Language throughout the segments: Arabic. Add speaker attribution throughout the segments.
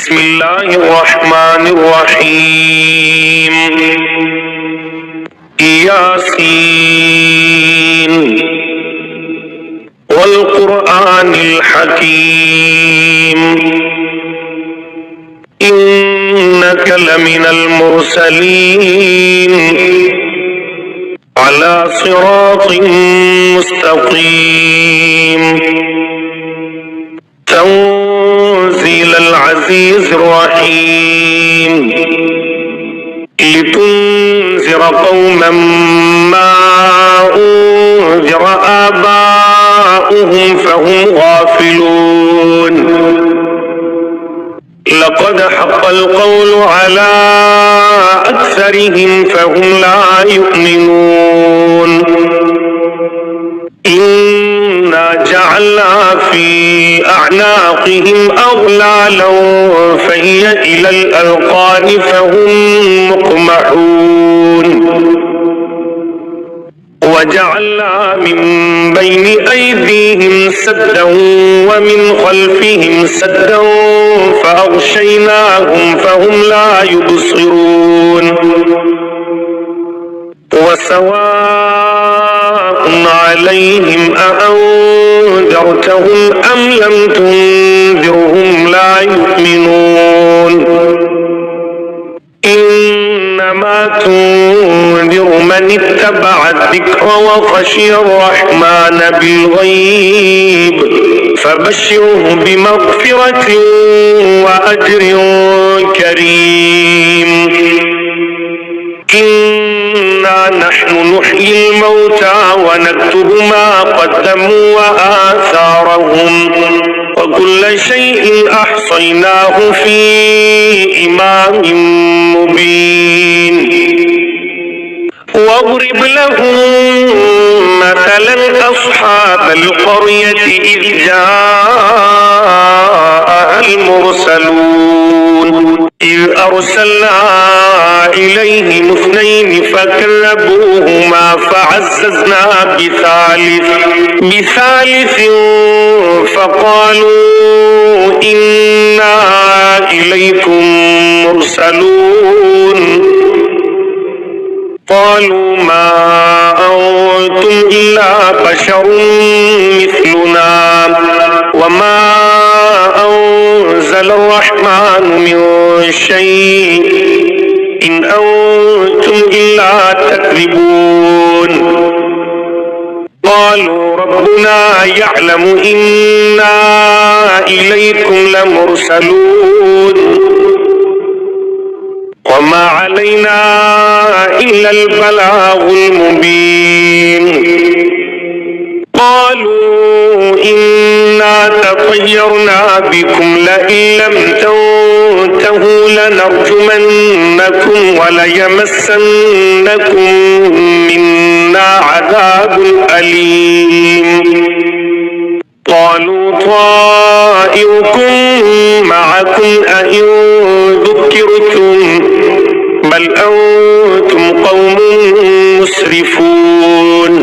Speaker 1: بسم الله الرحمن الرحيم. ياسين والقرآن الحكيم إنك لمن المرسلين على صراط مستقيم تنزيل العزيز الرحيم لتنذر قوما ما أنذر آباؤهم فهم غافلون لقد حق القول على أكثرهم فهم لا يؤمنون إنا جعلنا في أعناقهم أغلالا فهي إلى الأذقان فهم مقمحون وجعلنا من بين أيديهم سدا ومن خلفهم سدا فأغشيناهم فهم لا يبصرون وسواء عليهم أأنذرتهم أم لم تنذرهم لا يؤمنون إنما تنذر من اتبع الذكر وخشي الرحمن بالغيب فبشره بمغفرة وأجر كريم. إنا نحن نحيي الموتى ونكتب ما قدموا وآثارهم وكل شيء أحصيناه في إمام مبين. واضرب لهم مثلا أصحاب القرية إذ جاءها المرسلون إذ أرسلنا إليهم اثنين فكذبوهما فعززنا بثالث فقالوا إنا إليكم مرسلون قالوا ما أنتم إلا بشر مثلنا وما أنزل الرحمن من شيء إن أنتم إلا تكذبون قالوا ربنا يعلم إنا إليكم لمرسلون وما علينا إلا البلاغ المبين. قالوا إنا تطيرنا بكم لئن لم تنتهوا لنرجمنكم وليمسنكم منا عذاب أليم. قالوا طائركم معكم أئن ذكرتم بل أنتم قوم مسرفون.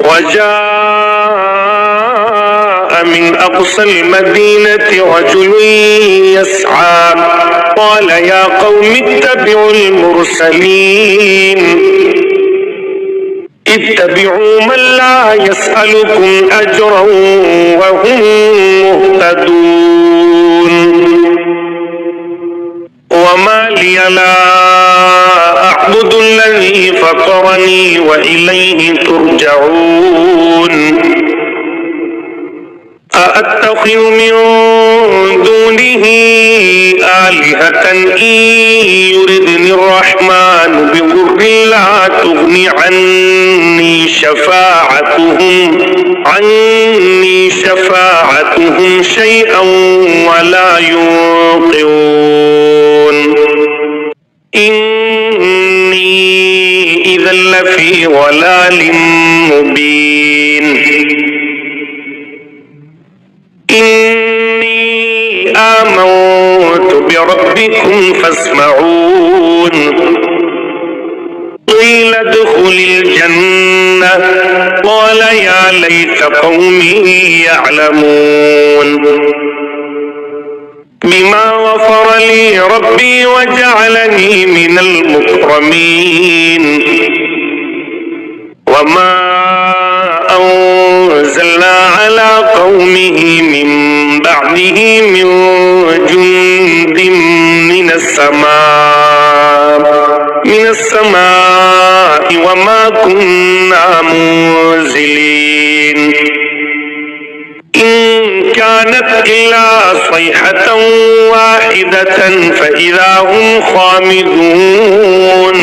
Speaker 1: وجاء من أقصى المدينة رجل يسعى قال يا قوم اتبعوا المرسلين اتبعوا من لا يسألكم أجرا وهم مهتدون. وما لي لا أعبد الذي فطرني وإليه ترجعون. أأتخذ من دونه آلهة إن يردني الرحمن بضر لا تغن عني شفاعتهم شيئا ولا ينقذون. إني إذا لفي ضلال مبين. إني آمنت بربكم فاسمعون. قيل ادخل الجنة قال يا ليت قومي يعلمون. بما غفر لي ربي وجعلني من المكرمين وما أنزلنا على قومه من بعده من جند من السماء وما كنا منزلين إن كانت إلا صيحة واحدة فإذا هم خامدون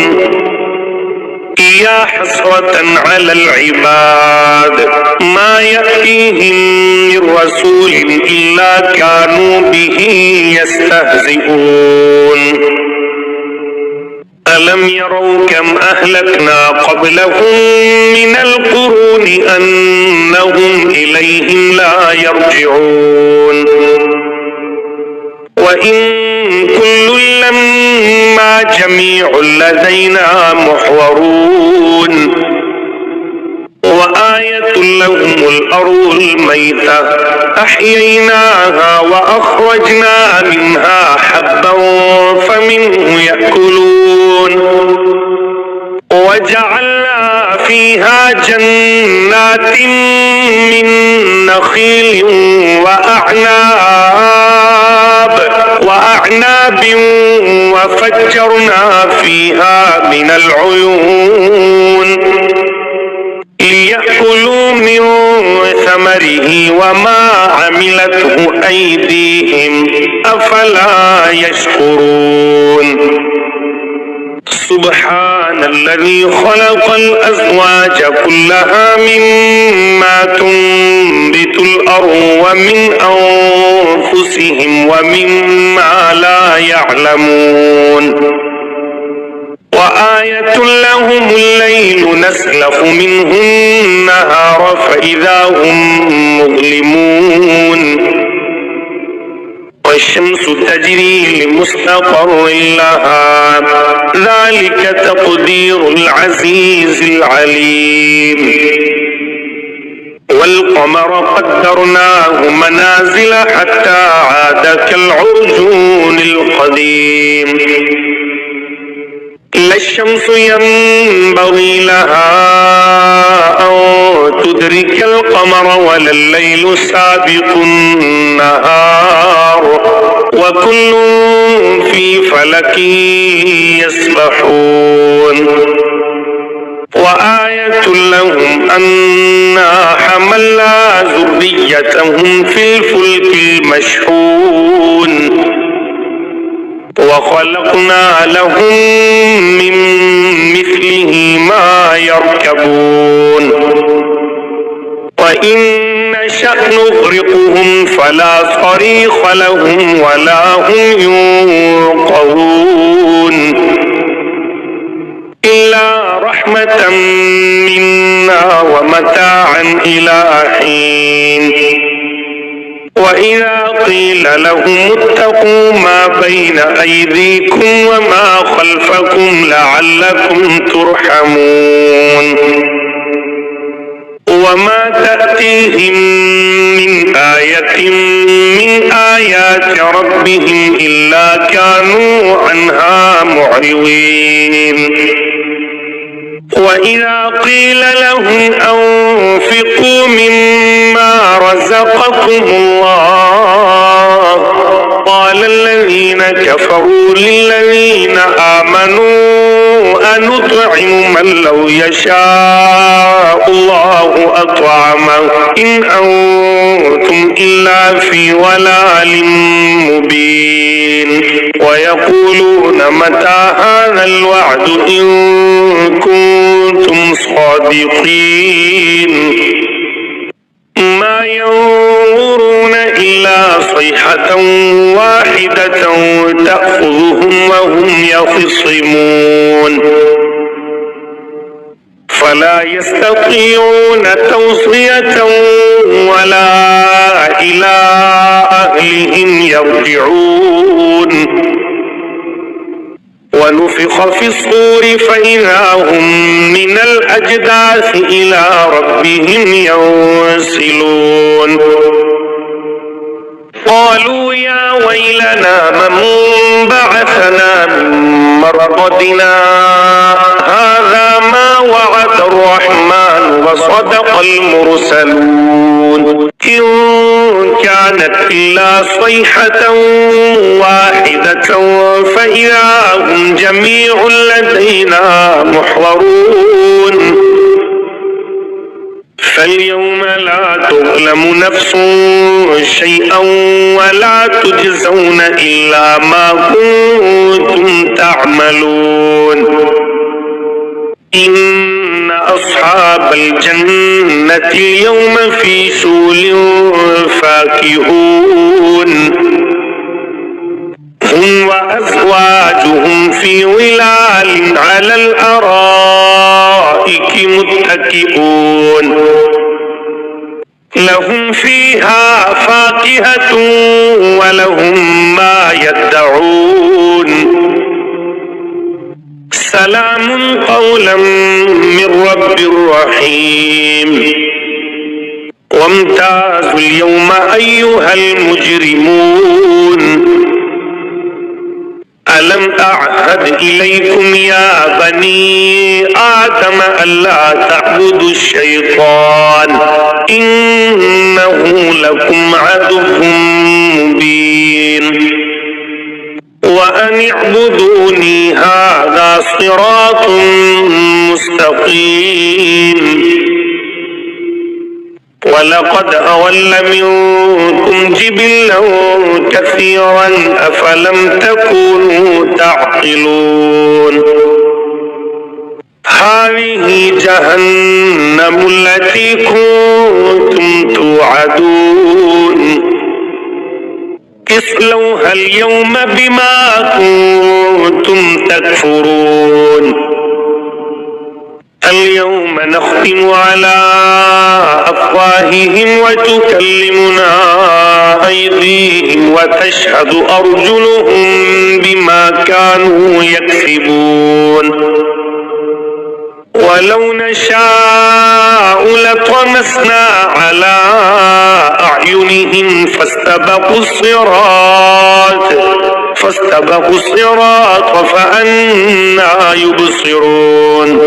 Speaker 1: يا حسرة على العباد ما يأتيهم من رسول إلا كانوا به يستهزئون ألم يروا كم أهلكنا قبلهم من القرون أنهم إليهم لا يرجعون وإن كل لما جميع لدينا محضرون وآية لهم الأرض الميتة أحييناها وأخرجنا منها حبا فمنه يأكلون وجعلنا فيها جنات من نخيل وأعناب وفجرنا فيها من العيون ليأكلوا من ثمره وما عملته أيديهم أفلا يشكرون سبحان الذي خلق الأزواج كلها مما تنبت الأرض ومن أنفسهم ومما لا يعلمون وآية لهم الليل نسلخ منه النهار فإذا هم مظلمون والشمس تجري لمستقر لها ذلك تقدير العزيز العليم والقمر قدرناه منازل حتى عاد كالعرجون القديم لا الشمس ينبغي لها أن تدرك القمر ولا الليل سابق النهار وكل في فلك يسبحون وآية لهم أنا حملنا ذريتهم في الفلك المشحون وخلقنا لهم من مثله ما يركبون وإن نشأ نغرقهم فلا صريخ لهم ولا هم ينقذون إلا رحمة منا ومتاعا إلى حين وإذا قيل لهم اتقوا ما بين أيديكم وما خلفكم لعلكم ترحمون وما تأتيهم من آية من آيات ربهم إلا كانوا عنها معرضين وإذا قيل لهم أنفقوا مما رزقكم الله قال الذين كفروا للذين آمنوا أنطعم من لو يشاء الله أطعمه إن أنتم إلا في ضلال مبين ويقولون متى هذا الوعد إن كنتم صادقين ما ينظرون إلا صيحة واحدة تأخذهم وهم يخصمون فلا يستطيعون توصية ولا إلى أهلهم يرجعون ونفخ في الصور فإذا هم من الأجداث إلى ربهم ينسلون قالوا يا ويلنا من بعثنا من مرقدنا هذا ما وعد الرحمن وصدق المرسلون إن كانت إلا صيحة واحدة فإذا هم جميع لدينا محضرون فاليوم لا تظلم نفس شيئا ولا تجزون إلا ما كنتم تعملون إن أصحاب الجنة اليوم في شغل فاكهون هم وأزواجهم في ظلال على الأرائك متكئون لهم فيها فاكهة ولهم ما يدعون سلام قولا من رب رحيم وامتازوا اليوم أيها المجرمون ألم أعهد إليكم يا بني آدم ألا تعبدوا الشيطان إنه لكم عدو مبين وأن اعبدوني هذا صراط مستقيم ولقد أضل منكم جبلا كثيرا أفلم تكونوا تعقلون هذه جهنم التي كنتم توعدون اصلوها اليوم بما كنتم تكفرون اليوم نختم على أفواههم وتكلمنا أيديهم وتشهد أرجلهم بما كانوا يكسبون ولو نشاء لطمسنا على أعينهم فاستبقوا الصراط فأنى يبصرون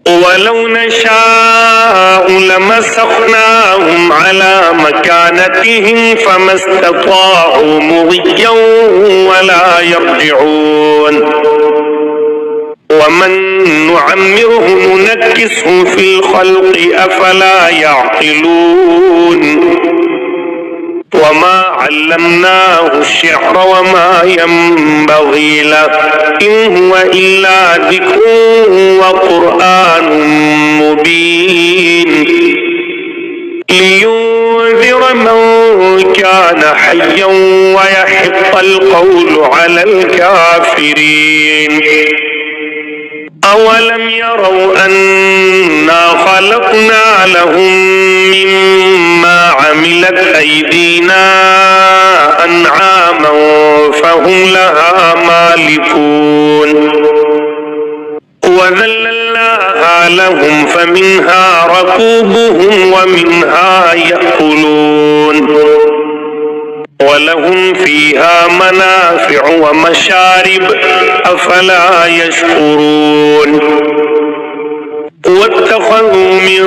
Speaker 1: ولو نشاء لمسخناهم على مكانتهم فما استطاعوا مضيا ولا يرجعون ومن نعمره ننكسه في الخلق أفلا يعقلون وما علمناه الشعر وما ينبغي له إن هو إلا ذكر وقرآن مبين لينذر من كان حيا ويحق القول على الكافرين أولم يروا أنا خلقنا لهم مما عملت أيدينا أنعاما فهم لها مالكون وذللناها لهم فمنها ركوبهم ومنها يأكلون ولهم فيها منافع ومشارب أفلا يشكرون واتخذوا من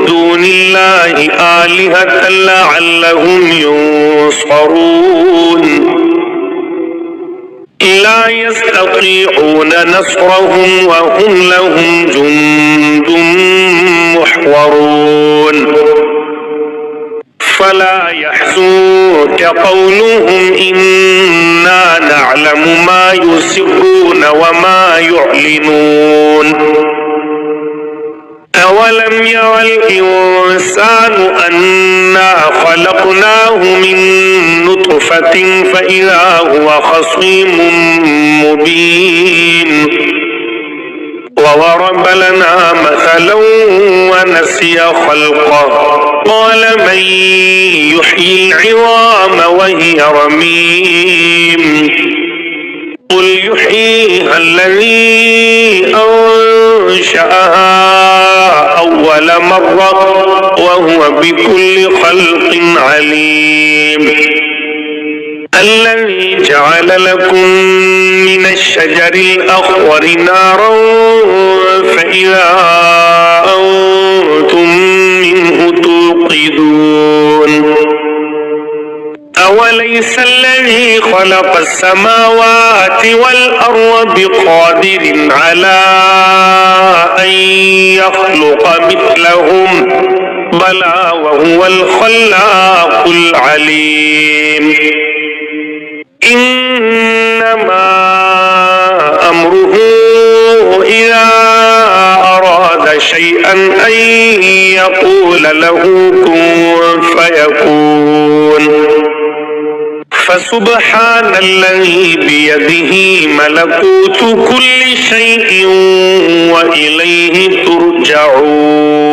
Speaker 1: دون الله آلهة لعلهم ينصرون لا يستطيعون نصرهم وهم لهم جند محضرون فلا يحزنك قولهم إنا نعلم ما يسرون وما يعلنون أولم ير الإنسان أنا خلقناه من نطفة فإذا هو خصيم مبين وضرب لنا مثلا ونسي خلقه قال من يحيي العظام وهي رميم قل يحييها الذي أنشأها أول مرة وهو بكل خلق عليم. الذي جعل لكم من الشجر الأخضر نارا فإذا أنتم منه توقدون. أوليس الذي خلق السماوات والأرض بقادر على أن يخلق مثلهم بلى وهو الخلاق العليم. إنما أمره إذا أراد شيئا أن يقول له كن فيكون. فسبحان الذي بيده ملكوت كل شيء وإليه ترجعون.